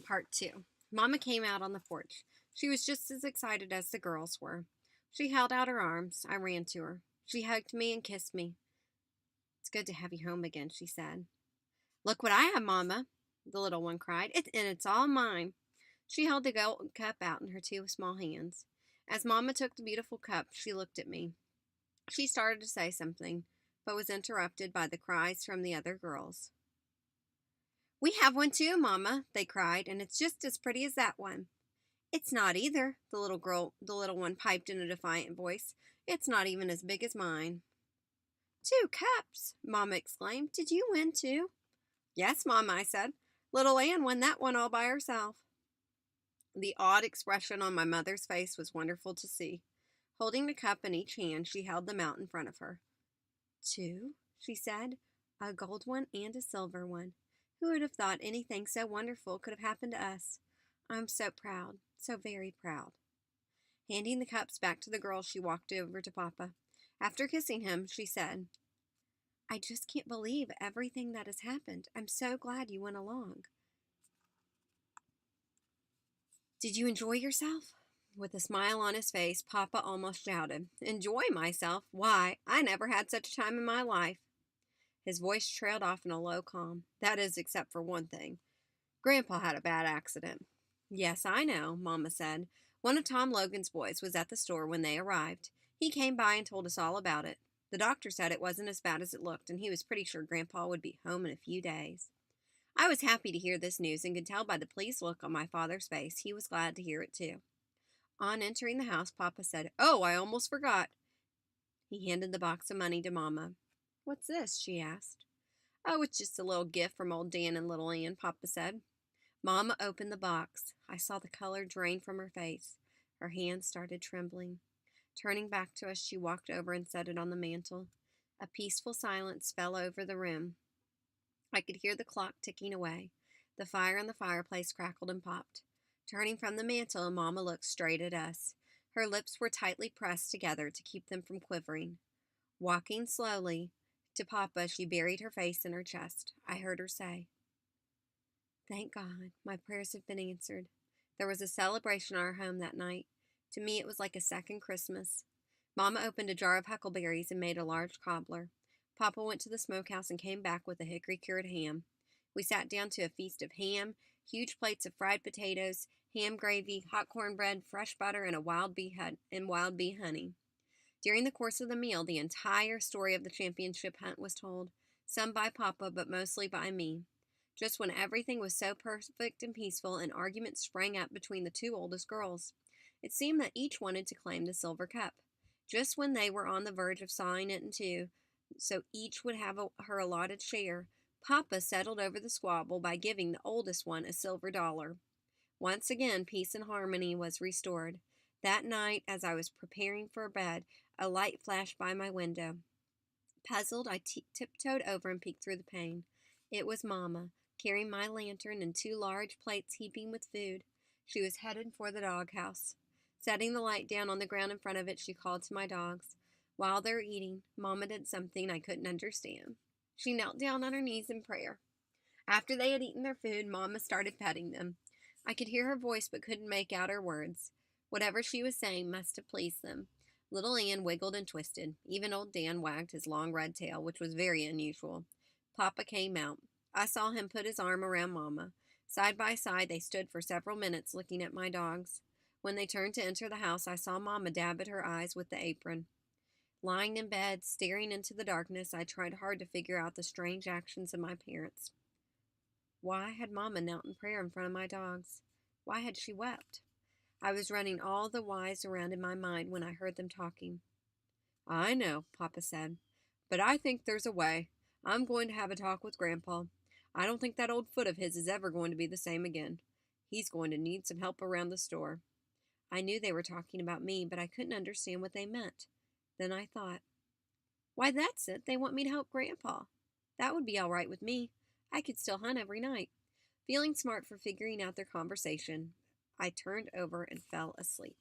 Part 2. Mama came out on the porch. She was just as excited as the girls were. She held out her arms. I ran to her. She hugged me and kissed me. "It's good to have you home again," she said. "Look what I have, Mama," the little one cried. And it's all mine." She held the gold cup out in her two small hands. As Mama took the beautiful cup, she looked at me. She started to say something, but was interrupted by the cries from the other girls. "We have one too, Mama," they cried, "and it's just as pretty as that one." "It's not either," the little one piped in a defiant voice. "It's not even as big as mine." "Two cups!" Mama exclaimed. "Did you win too?" "Yes, Mama," I said. "Little Ann won that one all by herself." The odd expression on my mother's face was wonderful to see. Holding the cup in each hand, she held them out in front of her. "Two," she said. "A gold one and a silver one. Who would have thought anything so wonderful could have happened to us? I'm so proud, so very proud." Handing the cups back to the girls, she walked over to Papa. After kissing him, she said, "I just can't believe everything that has happened. I'm so glad you went along." "Did you enjoy yourself?" With a smile on his face, Papa almost shouted. "Enjoy myself? Why, I never had such a time in my life." His voice trailed off in a low calm. "That is, except for one thing. Grandpa had a bad accident." "Yes, I know," Mama said. "One of Tom Logan's boys was at the store when they arrived. He came by and told us all about it. The doctor said it wasn't as bad as it looked, and he was pretty sure Grandpa would be home in a few days." I was happy to hear this news and could tell by the pleased look on my father's face he was glad to hear it too. On entering the house, Papa said, "Oh, I almost forgot." He handed the box of money to Mama. "What's this?" she asked. "Oh, it's just a little gift from old Dan and little Ann," Papa said. Mama opened the box. I saw the color drain from her face. Her hands started trembling. Turning back to us, she walked over and set it on the mantel. A peaceful silence fell over the room. I could hear the clock ticking away. The fire in the fireplace crackled and popped. Turning from the mantel, Mama looked straight at us. Her lips were tightly pressed together to keep them from quivering. Walking slowly to Papa, she buried her face in her chest. I heard her say, "Thank God, my prayers have been answered." There was a celebration in our home that night. To me, it was like a second Christmas. Mama opened a jar of huckleberries and made a large cobbler. Papa went to the smokehouse and came back with a hickory-cured ham. We sat down to a feast of ham, huge plates of fried potatoes, ham gravy, hot cornbread, fresh butter, and wild bee honey. During the course of the meal, the entire story of the championship hunt was told, some by Papa, but mostly by me. Just when everything was so perfect and peaceful, an argument sprang up between the two oldest girls. It seemed that each wanted to claim the silver cup. Just when they were on the verge of sawing it in two, so each would have her allotted share, Papa settled over the squabble by giving the oldest one a silver dollar. Once again, peace and harmony was restored. That night, as I was preparing for bed, a light flashed by my window. Puzzled, I tiptoed over and peeked through the pane. It was Mama, carrying my lantern and two large plates heaping with food. She was headed for the doghouse. Setting the light down on the ground in front of it, she called to my dogs. While they were eating, Mama did something I couldn't understand. She knelt down on her knees in prayer. After they had eaten their food, Mama started petting them. I could hear her voice but couldn't make out her words. Whatever she was saying must have pleased them. Little Ann wiggled and twisted. Even old Dan wagged his long red tail, which was very unusual. Papa came out. I saw him put his arm around Mama. Side by side, they stood for several minutes looking at my dogs. When they turned to enter the house, I saw Mama dab at her eyes with the apron. Lying in bed, staring into the darkness, I tried hard to figure out the strange actions of my parents. Why had Mama knelt in prayer in front of my dogs? Why had she wept? I was running all the whys around in my mind when I heard them talking. "I know," Papa said, "but I think there's a way. I'm going to have a talk with Grandpa. I don't think that old foot of his is ever going to be the same again. He's going to need some help around the store." I knew they were talking about me, but I couldn't understand what they meant. Then I thought, why, that's it. They want me to help Grandpa. That would be all right with me. I could still hunt every night. Feeling smart for figuring out their conversation, I turned over and fell asleep.